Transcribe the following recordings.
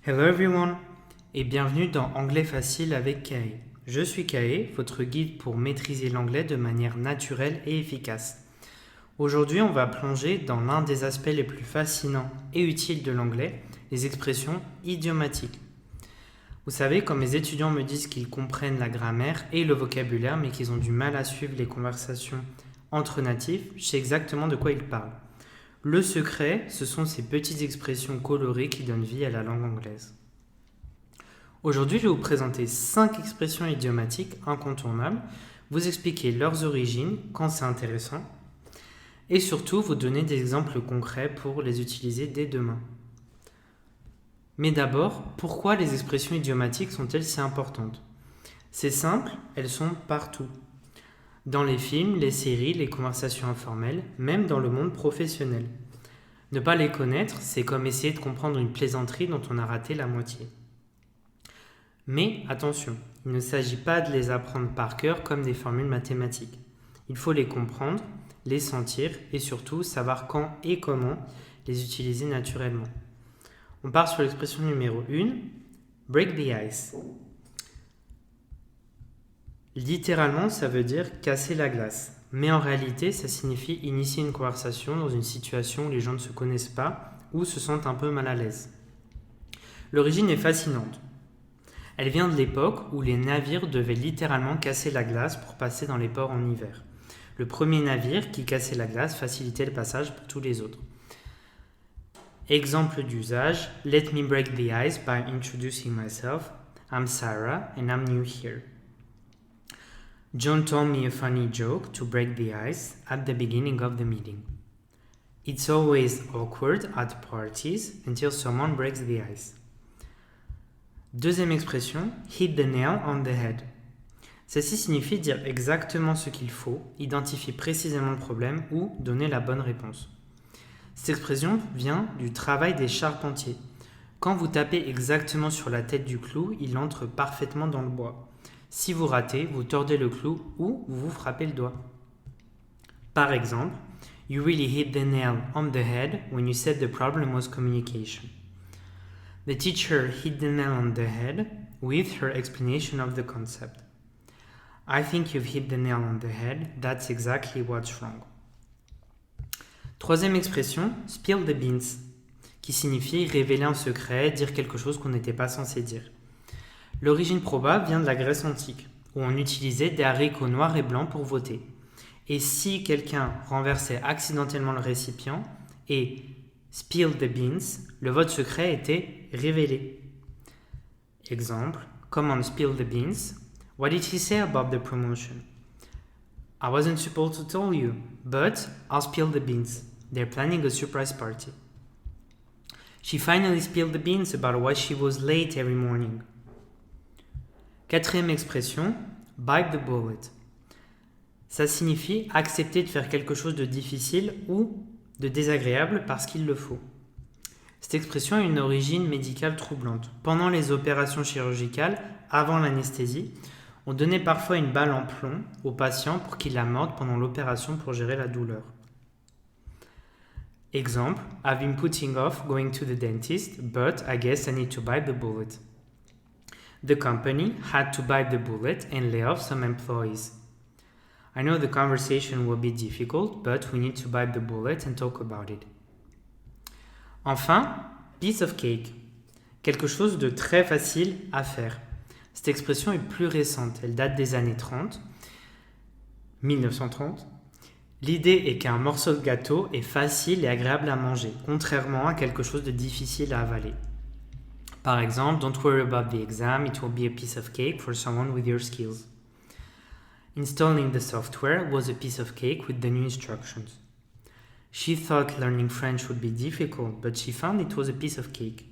Hello everyone et bienvenue dans Anglais facile avec Kae. Je suis Kae, votre guide pour maîtriser l'anglais de manière naturelle et efficace. Aujourd'hui, on va plonger dans l'un des aspects les plus fascinants et utiles de l'anglais, les expressions idiomatiques. Vous savez, quand mes étudiants me disent qu'ils comprennent la grammaire et le vocabulaire, mais qu'ils ont du mal à suivre les conversations entre natifs, je sais exactement de quoi ils parlent. Le secret, ce sont ces petites expressions colorées qui donnent vie à la langue anglaise. Aujourd'hui, je vais vous présenter 5 expressions idiomatiques incontournables, vous expliquer leurs origines quand c'est intéressant, et surtout vous donner des exemples concrets pour les utiliser dès demain. Mais d'abord, pourquoi les expressions idiomatiques sont-elles si importantes ? C'est simple, elles sont partout. Dans les films, les séries, les conversations informelles, même dans le monde professionnel. Ne pas les connaître, c'est comme essayer de comprendre une plaisanterie dont on a raté la moitié. Mais attention, il ne s'agit pas de les apprendre par cœur comme des formules mathématiques. Il faut les comprendre, les sentir et surtout savoir quand et comment les utiliser naturellement. On part sur l'expression numéro 1, break the ice. Littéralement, ça veut dire casser la glace. Mais en réalité, ça signifie initier une conversation dans une situation où les gens ne se connaissent pas ou se sentent un peu mal à l'aise. L'origine est fascinante. Elle vient de l'époque où les navires devaient littéralement casser la glace pour passer dans les ports en hiver. Le premier navire qui cassait la glace facilitait le passage pour tous les autres. Exemple d'usage, let me break the ice by introducing myself. I'm Sarah and I'm new here. John told me a funny joke to break the ice at the beginning of the meeting. It's always awkward at parties until someone breaks the ice. Deuxième expression, hit the nail on the head. Ceci signifie dire exactement ce qu'il faut, identifier précisément le problème ou donner la bonne réponse. Cette expression vient du travail des charpentiers. Quand vous tapez exactement sur la tête du clou, il entre parfaitement dans le bois. Si vous ratez, vous tordez le clou ou vous vous frappez le doigt. Par exemple, you really hit the nail on the head when you said the problem was communication. The teacher hit the nail on the head with her explanation of the concept. I think you've hit the nail on the head. That's exactly what's wrong. Troisième expression, spill the beans, qui signifie révéler un secret, dire quelque chose qu'on n'était pas censé dire. L'origine probable vient de la Grèce antique, où on utilisait des haricots noirs et blancs pour voter. Et si quelqu'un renversait accidentellement le récipient et spill the beans, le vote secret était révélé. Exemple, come on, spill the beans. What did he say about the promotion? I wasn't supposed to tell you, but I'll spill the beans. They're planning a surprise party. She finally spilled the beans about why she was late every morning. Quatrième expression, bite the bullet. Ça signifie accepter de faire quelque chose de difficile ou de désagréable parce qu'il le faut. Cette expression a une origine médicale troublante. Pendant les opérations chirurgicales, avant l'anesthésie, on donnait parfois une balle en plomb au patient pour qu'il la morde pendant l'opération pour gérer la douleur. Exemple, I've been putting off going to the dentist, but I guess I need to bite the bullet. The company had to bite the bullet and lay off some employees. I know the conversation will be difficult, but we need to bite the bullet and talk about it. Enfin, piece of cake. Quelque chose de très facile à faire. Cette expression est plus récente, elle date des années 30, 1930. L'idée est qu'un morceau de gâteau est facile et agréable à manger, contrairement à quelque chose de difficile à avaler. Par exemple, don't worry about the exam, it will be a piece of cake for someone with your skills. Installing the software was a piece of cake with the new instructions. She thought learning French would be difficult, but she found it was a piece of cake.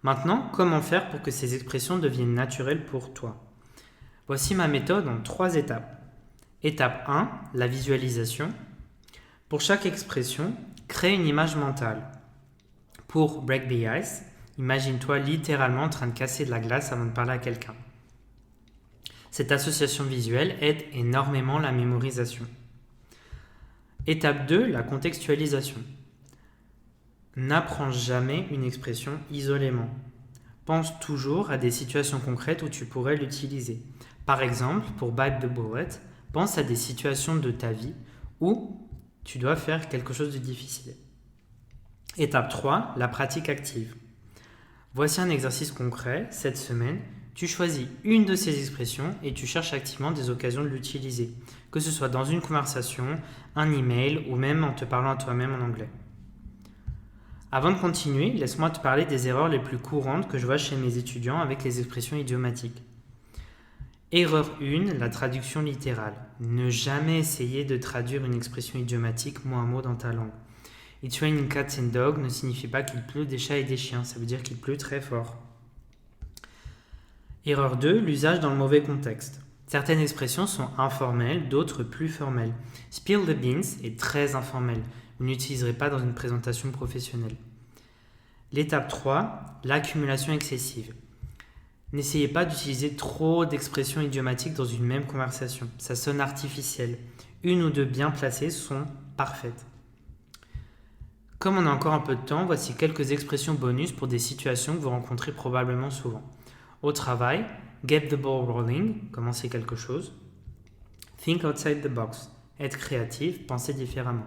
Maintenant, comment faire pour que ces expressions deviennent naturelles pour toi ? Voici ma méthode en 3 étapes. Étape 1, la visualisation. Pour chaque expression, crée une image mentale. Pour break the ice, imagine-toi littéralement en train de casser de la glace avant de parler à quelqu'un. Cette association visuelle aide énormément la mémorisation. Étape 2, la contextualisation. N'apprends jamais une expression isolément. Pense toujours à des situations concrètes où tu pourrais l'utiliser. Par exemple, pour bite the bullet, pense à des situations de ta vie où tu dois faire quelque chose de difficile. Étape 3, la pratique active. Voici un exercice concret. Cette semaine, tu choisis une de ces expressions et tu cherches activement des occasions de l'utiliser, que ce soit dans une conversation, un email ou même en te parlant à toi-même en anglais. Avant de continuer, laisse-moi te parler des erreurs les plus courantes que je vois chez mes étudiants avec les expressions idiomatiques. Erreur 1, la traduction littérale. Ne jamais essayer de traduire une expression idiomatique mot à mot dans ta langue. It's raining cats and dogs ne signifie pas qu'il pleut des chats et des chiens, ça veut dire qu'il pleut très fort. Erreur 2, l'usage dans le mauvais contexte. Certaines expressions sont informelles, d'autres plus formelles. Spill the beans est très informel. Vous n'utiliserez pas dans une présentation professionnelle. L'étape 3, l'accumulation excessive. N'essayez pas d'utiliser trop d'expressions idiomatiques dans une même conversation. Ça sonne artificiel. Une ou deux bien placées sont parfaites. Comme on a encore un peu de temps, voici quelques expressions bonus pour des situations que vous rencontrez probablement souvent. Au travail, get the ball rolling, commencer quelque chose. Think outside the box, être créatif, penser différemment.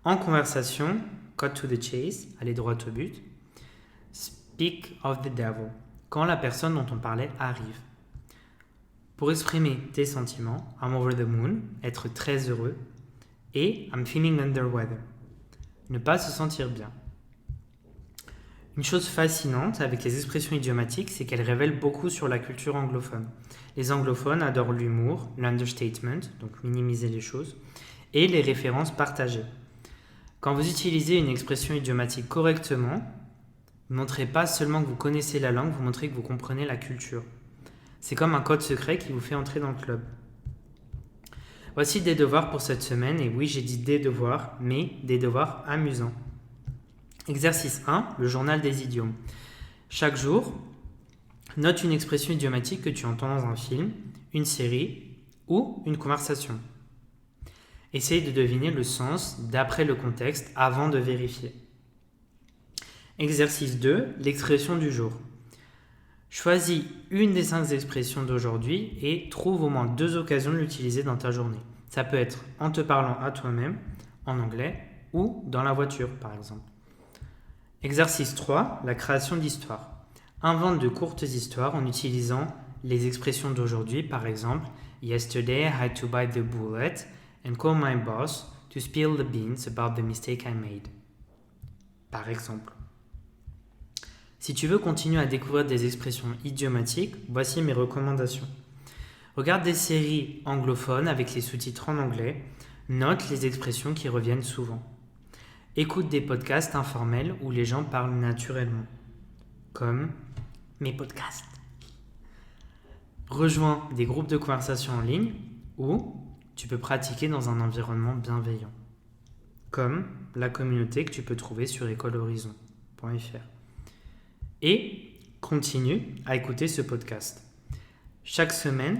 En conversation, cut to the chase, aller droit au but. Speak of the devil, quand la personne dont on parlait arrive. Pour exprimer tes sentiments, I'm over the moon, être très heureux. Et I'm feeling under weather, ne pas se sentir bien. Une chose fascinante avec les expressions idiomatiques, c'est qu'elles révèlent beaucoup sur la culture anglophone. Les anglophones adorent l'humour, l'understatement, donc minimiser les choses, et les références partagées. Quand vous utilisez une expression idiomatique correctement, vous ne montrez pas seulement que vous connaissez la langue, vous montrez que vous comprenez la culture. C'est comme un code secret qui vous fait entrer dans le club. Voici des devoirs pour cette semaine, et oui, j'ai dit des devoirs, mais des devoirs amusants. Exercice 1, le journal des idiomes. Chaque jour, note une expression idiomatique que tu entends dans un film, une série ou une conversation. Essaye de deviner le sens d'après le contexte avant de vérifier. Exercice 2, l'expression du jour. Choisis une des 5 expressions d'aujourd'hui et trouve au moins 2 occasions de l'utiliser dans ta journée. Ça peut être en te parlant à toi-même, en anglais, ou dans la voiture, par exemple. Exercice 3, la création d'histoires. Invente de courtes histoires en utilisant les expressions d'aujourd'hui, par exemple « Yesterday I had to bite the bullet and call my boss to spill the beans about the mistake I made » par exemple. Si tu veux continuer à découvrir des expressions idiomatiques, voici mes recommandations. Regarde des séries anglophones avec les sous-titres en anglais. Note les expressions qui reviennent souvent. Écoute des podcasts informels où les gens parlent naturellement, comme mes podcasts. Rejoins des groupes de conversation en ligne où tu peux pratiquer dans un environnement bienveillant, comme la communauté que tu peux trouver sur écolehorizon.fr. Et continue à écouter ce podcast. Chaque semaine,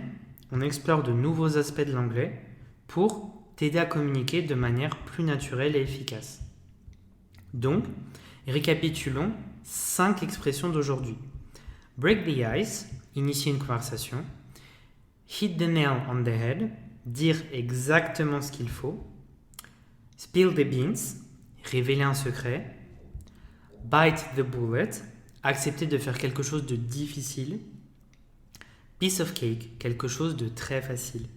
on explore de nouveaux aspects de l'anglais pour t'aider à communiquer de manière plus naturelle et efficace. Donc, récapitulons 5 expressions d'aujourd'hui. Break the ice, initier une conversation. Hit the nail on the head, dire exactement ce qu'il faut. Spill the beans, révéler un secret. Bite the bullet, accepter de faire quelque chose de difficile. Piece of cake, quelque chose de très facile.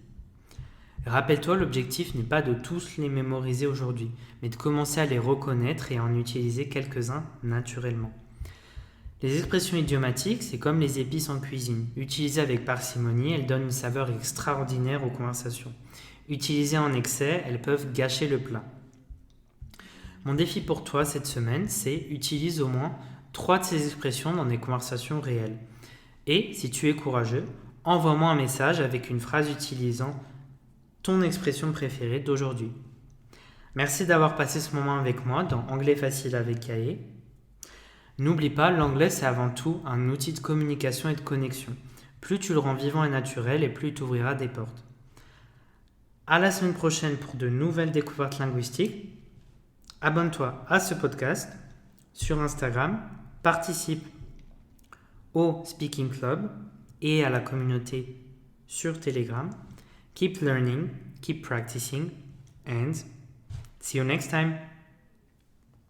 Rappelle-toi, l'objectif n'est pas de tous les mémoriser aujourd'hui, mais de commencer à les reconnaître et à en utiliser quelques-uns naturellement. Les expressions idiomatiques, c'est comme les épices en cuisine. Utilisées avec parcimonie, elles donnent une saveur extraordinaire aux conversations. Utilisées en excès, elles peuvent gâcher le plat. Mon défi pour toi cette semaine, c'est utilise au moins 3 de ces expressions dans des conversations réelles. Et, si tu es courageux, envoie-moi un message avec une phrase utilisant ton expression préférée d'aujourd'hui. Merci d'avoir passé ce moment avec moi dans Anglais facile avec Kae. N'oublie pas, l'anglais c'est avant tout un outil de communication et de connexion. Plus tu le rends vivant et naturel et plus il t'ouvrira des portes. À la semaine prochaine pour de nouvelles découvertes linguistiques. Abonne-toi à ce podcast sur Instagram, participe au Speaking Club et à la communauté sur Telegram. Keep learning, keep practicing, and see you next time.